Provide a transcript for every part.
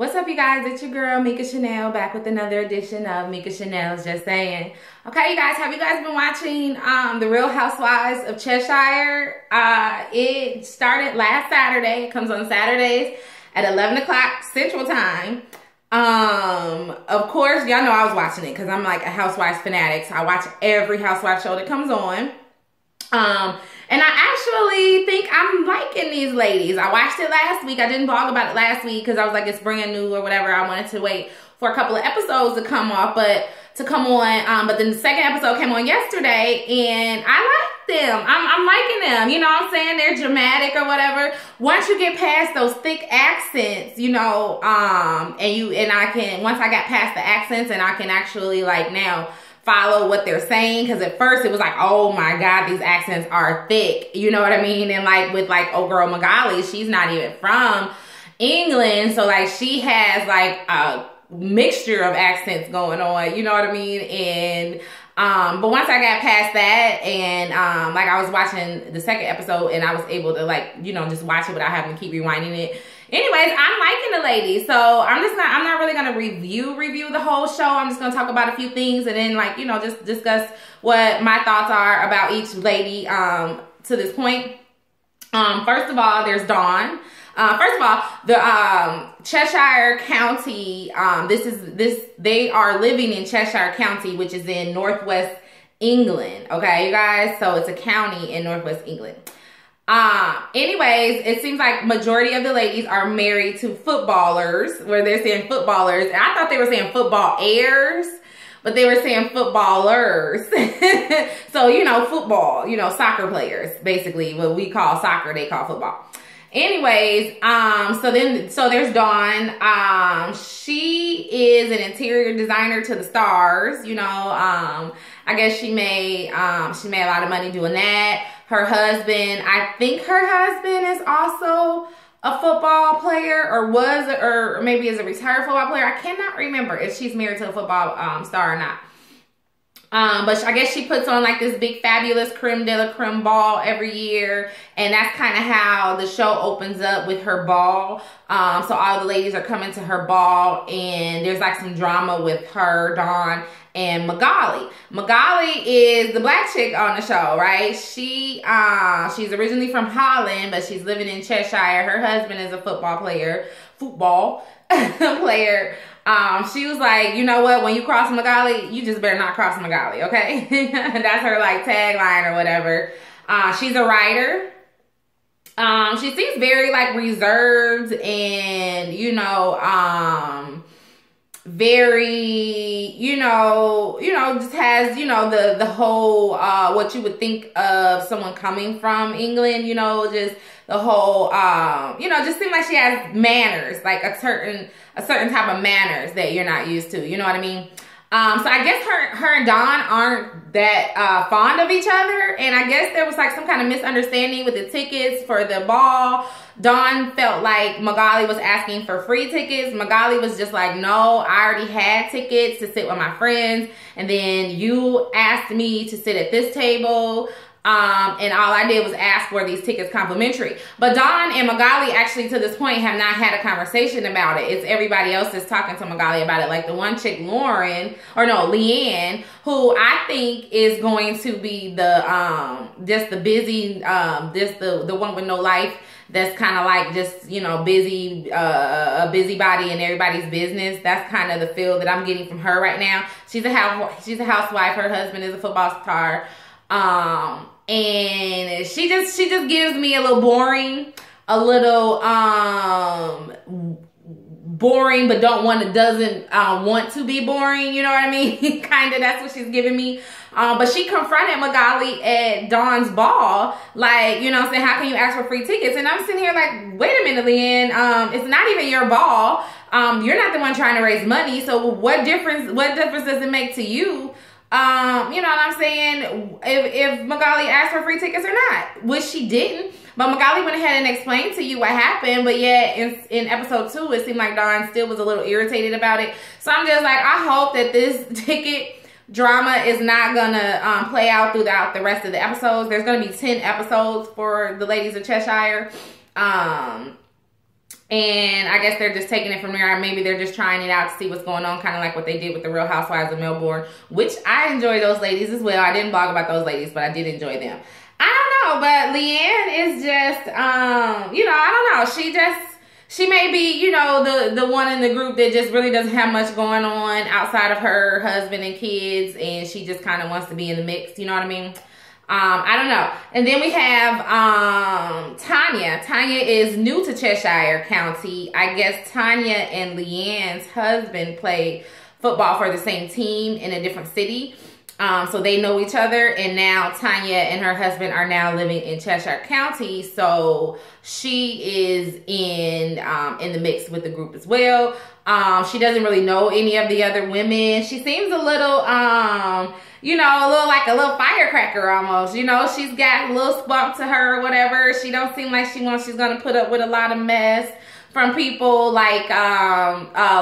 What's up, you guys? It's your girl, Mika Chanel, back with another edition of Mika Chanel's Just Saying. Okay, you guys, have you guys been watching The Real Housewives of Cheshire? It started last Saturday. It comes on Saturdays at 11 o'clock Central Time. Of course, y'all know I was watching it because I'm like a Housewives fanatic. So I watch every Housewives show that comes on. And I actually think I'm liking these ladies. I watched it last week. I didn't blog about it last week because I was like, it's brand new or whatever. I wanted to wait for a couple of episodes to come on. But then the second episode came on yesterday and I like them. I'm liking them. You know what I'm saying? They're dramatic or whatever. Once you get past those thick accents, you know, once I got past the accents and I can actually like now follow what they're saying, because at first it was like, oh my god, these accents are thick, you know what I mean? And like with like old girl Magali, she's not even from England, so like she has like a mixture of accents going on, you know what I mean? And but once I got past that and like I was watching the second episode and I was able to like, you know, just watch it without having to keep rewinding it. Anyways, I'm liking the ladies, so I'm not really gonna review the whole show. I'm just gonna talk about a few things and then like, you know, just discuss what my thoughts are about each lady to this point. First of all, there's Dawn. First of all, the Cheshire County, they are living in Cheshire County, which is in Northwest England, okay, you guys? So it's a county in Northwest England. Anyways, it seems like majority of the ladies are married to footballers, where they're saying footballers. And I thought they were saying football heirs, but they were saying footballers. So, you know, football, you know, soccer players, basically what we call soccer, they call football. Anyways, so there's Dawn. She is an interior designer to the stars, you know. I guess she made a lot of money doing that. Her husband, I think her husband is also a football player or maybe is a retired football player. I cannot remember if she's married to a football star or not. But I guess she puts on like this big fabulous creme de la creme ball every year. And that's kind of how the show opens up, with her ball. So all the ladies are coming to her ball and there's like some drama with her, Dawn, and Magali. Magali is the black chick on the show, right? She's originally from Holland, but she's living in Cheshire. Her husband is a football player. She was like, you know what, when you cross Magali, you just better not cross Magali, okay? That's her like tagline or whatever. She's a writer. She seems very like reserved and, you know, very, you know, just has, you know, the whole, what you would think of someone coming from England, you know, just the whole, you know, just seems like she has manners, like a certain type of manners that you're not used to, you know what I mean? So I guess her and Dawn aren't that fond of each other, and I guess there was like some kind of misunderstanding with the tickets for the ball. Dawn felt like Magali was asking for free tickets. Magali was just like, no, I already had tickets to sit with my friends, and then you asked me to sit at this table. And all I did was ask for these tickets complimentary. But Dawn and Magali actually to this point have not had a conversation about it. It's everybody else that's talking to Magali about it. Like the one chick, Leanne, who I think is going to be the just the busy, the one with no life. That's kind of like just, you know, busy, a busybody in everybody's business. That's kind of the feel that I'm getting from her right now. She's a housewife. Her husband is a football star. And she just gives me a little boring, boring, but doesn't want to be boring, you know what I mean? Kind of, that's what she's giving me. But she confronted Magali at Dawn's ball, like, you know what I'm saying, how can you ask for free tickets? And I'm sitting here like, wait a minute, Leanne, it's not even your ball. You're not the one trying to raise money, so what difference does it make to you? You know what I'm saying, if Magali asked for free tickets or not, which she didn't. But Magali went ahead and explained to you what happened, but yet in episode 2, it seemed like Dawn still was a little irritated about it. So I'm just like, I hope that this ticket drama is not gonna play out throughout the rest of the episodes. There's gonna be 10 episodes for the ladies of Cheshire. And I guess they're just taking it from there. Maybe they're just trying it out to see what's going on, kind of like what they did with the Real Housewives of Melbourne, which I enjoy those ladies as well. I didn't blog about those ladies, but I did enjoy them. I don't know, but Leanne is just, you know, I don't know. She may be, you know, the one in the group that just really doesn't have much going on outside of her husband and kids, and she just kind of wants to be in the mix, you know what I mean? I don't know. And then we have Tanya. Tanya is new to Cheshire County. I guess Tanya and Leanne's husband played football for the same team in a different city. So they know each other, and now Tanya and her husband are now living in Cheshire County. So she is in the mix with the group as well. She doesn't really know any of the other women. She seems a little, you know, like a little firecracker almost. You know, she's got a little spunk to her or whatever. She don't seem like she's gonna put up with a lot of mess from people like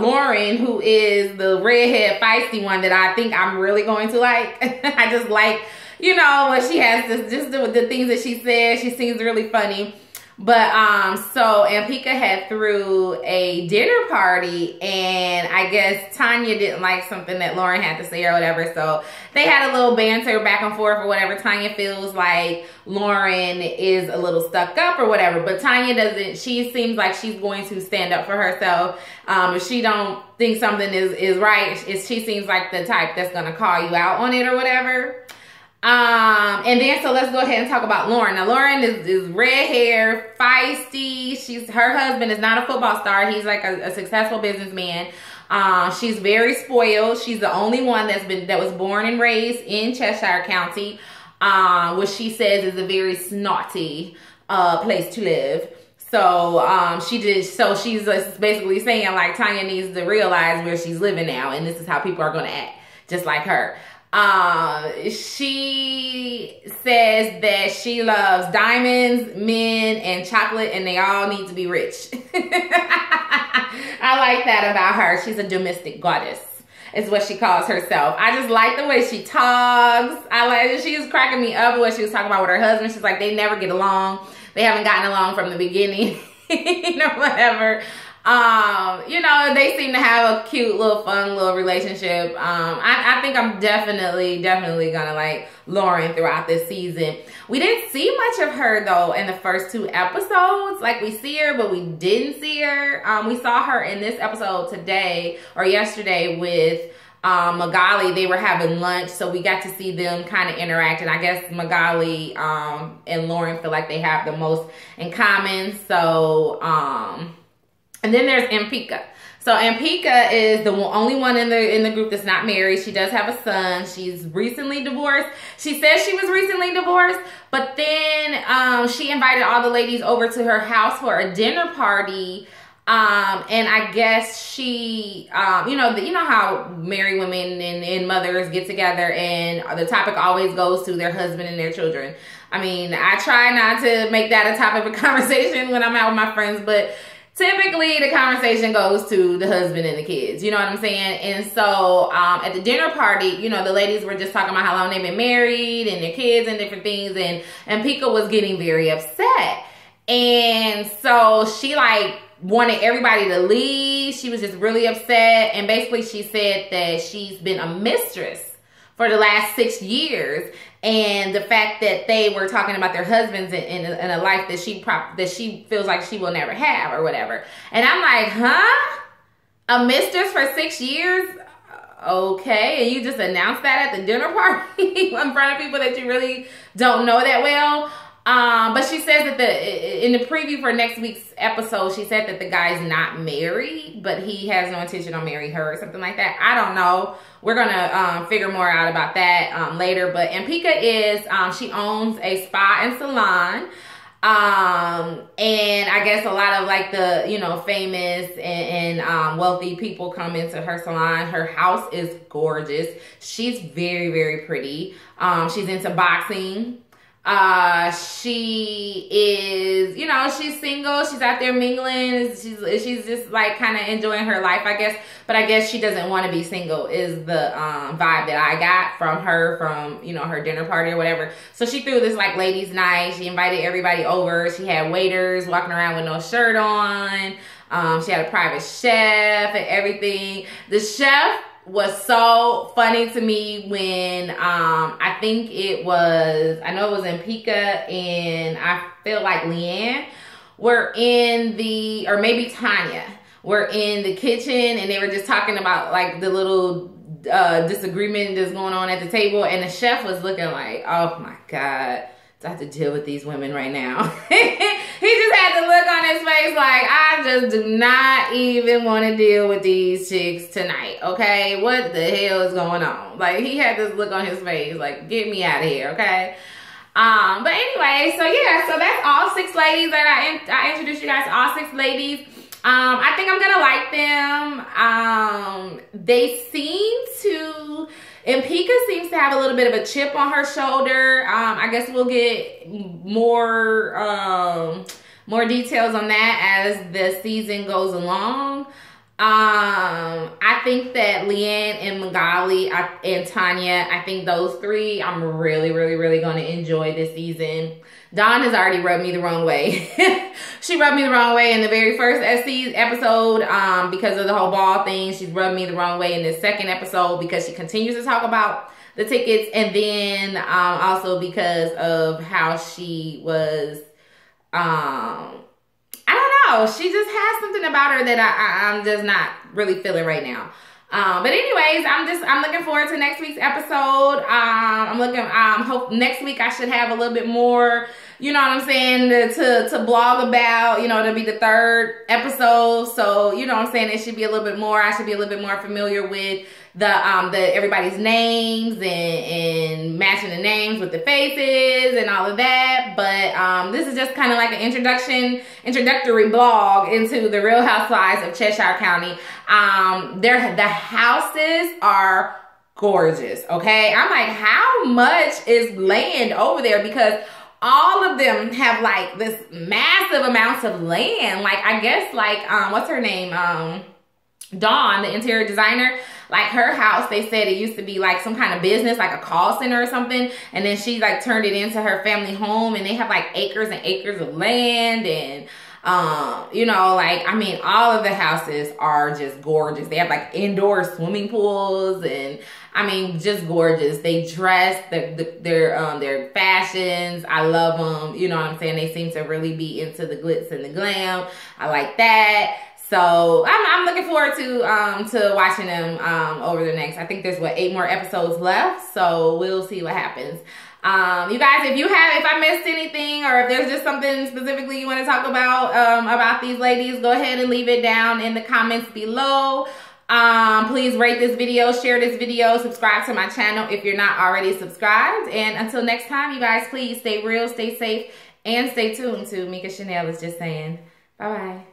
Lauren, who is the redhead feisty one that I think I'm really going to like. I just like, you know, what she has, just the things that she says. She seems really funny. But so Ampika had threw a dinner party, and I guess Tanya didn't like something that Lauren had to say or whatever, so they had a little banter back and forth or whatever. Tanya feels like Lauren is a little stuck up or whatever, but Tanya doesn't. She seems like she's going to stand up for herself. If she don't think something is right, she seems like the type that's gonna call you out on it or whatever. And then, so let's go ahead and talk about Lauren. Now, Lauren is red hair, feisty. Her husband is not a football star. He's like a successful businessman. She's very spoiled. She's the only one that was born and raised in Cheshire County, which she says is a very snotty, place to live. So, she's basically saying like Tanya needs to realize where she's living now, and this is how people are going to act, just like her. She says that she loves diamonds, men, and chocolate, and they all need to be rich. I like that about her. She's a domestic goddess, is what she calls herself. I just like the way she talks. She was cracking me up when she was talking about with her husband. She's like, they never get along. They haven't gotten along from the beginning, you know, whatever. You know, they seem to have a cute little fun little relationship. I think I'm definitely gonna like Lauren throughout this season. We didn't see much of her though in the first 2 episodes. Like, we see her, but we didn't see her. We saw her in this episode today or yesterday with Magali. They were having lunch, so we got to see them kind of interact, and I guess Magali and Lauren feel like they have the most in common. So and then there's Ampika. So Ampika is the only one in the group that's not married. She does have a son. She's recently divorced. She says she was recently divorced, but then she invited all the ladies over to her house for a dinner party. And I guess she, you know how married women and mothers get together, and the topic always goes to their husband and their children. I mean, I try not to make that a topic of conversation when I'm out with my friends, but typically the conversation goes to the husband and the kids, you know what I'm saying? And so at the dinner party, you know, the ladies were just talking about how long they've been married and their kids and different things, and Pika was getting very upset. And so she like wanted everybody to leave. She was just really upset, and basically she said that she's been a mistress for the last 6 years, and the fact that they were talking about their husbands in a life that she feels like she will never have or whatever. And I'm like, huh? A mistress for 6 years? Okay, and you just announced that at the dinner party in front of people that you really don't know that well. But she says that in the preview for next week's episode, she said that the guy's not married, but he has no intention on marrying her or something like that. I don't know. We're gonna figure more out about that later. But Ampika is she owns a spa and salon. And I guess a lot of like the, you know, famous and wealthy people come into her salon. Her house is gorgeous. She's very, very pretty. She's into boxing. She is, you know, she's single. She's out there mingling. She's just like kind of enjoying her life, I guess. But I guess she doesn't want to be single is the vibe that I got from her, from, you know, her dinner party or whatever. So she threw this like ladies' night. She invited everybody over. She had waiters walking around with no shirt on. She had a private chef and everything. The chef was so funny to me when I think it was, I know it was in Pika and I feel like Leanne were in the, or maybe Tanya were in the kitchen, and they were just talking about like the little disagreement that's going on at the table, and the chef was looking like, oh my God, I have to deal with these women right now. He just had the look on his face like, I just do not even want to deal with these chicks tonight, okay? What the hell is going on? Like, he had this look on his face like, get me out of here, okay? But anyway, so yeah, so that's all 6 ladies that I introduced you guys to, all 6 ladies. I think I'm gonna like them. They seem to, and Pika seems to have a little bit of a chip on her shoulder. I guess we'll get more details on that as the season goes along. I think that Leanne and Magali and Tanya, I think those 3, I'm really going to enjoy this season. Dawn has already rubbed me the wrong way. She rubbed me the wrong way in the very first episode because of the whole ball thing. She's rubbed me the wrong way in the second episode because she continues to talk about the tickets, and then also because of how she was, I don't know, she just has something about her that I'm just not really feeling right now. But anyways, I'm looking forward to next week's episode. Hope next week I should have a little bit more, you know what I'm saying, to blog about, you know, to be the 3rd episode. So, you know what I'm saying, it should be a little bit more, I should be a little bit more familiar with the everybody's names and matching the names with the faces and all of that. But this is just kind of like an introductory blog into the Real Housewives of Cheshire County. The houses are gorgeous, okay? I'm like, how much is land over there? Because all of them have like this massive amounts of land. Like, I guess like, what's her name? Dawn, the interior designer, like her house, they said it used to be like some kind of business, like a call center or something. And then she like turned it into her family home, and they have like acres and acres of land. And, you know, like, I mean, all of the houses are just gorgeous. They have like indoor swimming pools, and I mean, just gorgeous. They dress, their fashions, I love them. You know what I'm saying? They seem to really be into the glitz and the glam. I like that. So I'm looking forward to watching them over the next, I think there's what, 8 more episodes left. So we'll see what happens. You guys, if I missed anything, or if there's just something specifically you want to talk about these ladies, go ahead and leave it down in the comments below. Please rate this video, share this video, subscribe to my channel if you're not already subscribed. And until next time, you guys, please stay real, stay safe, and stay tuned to Mika Chanel is Just Saying. Bye-bye.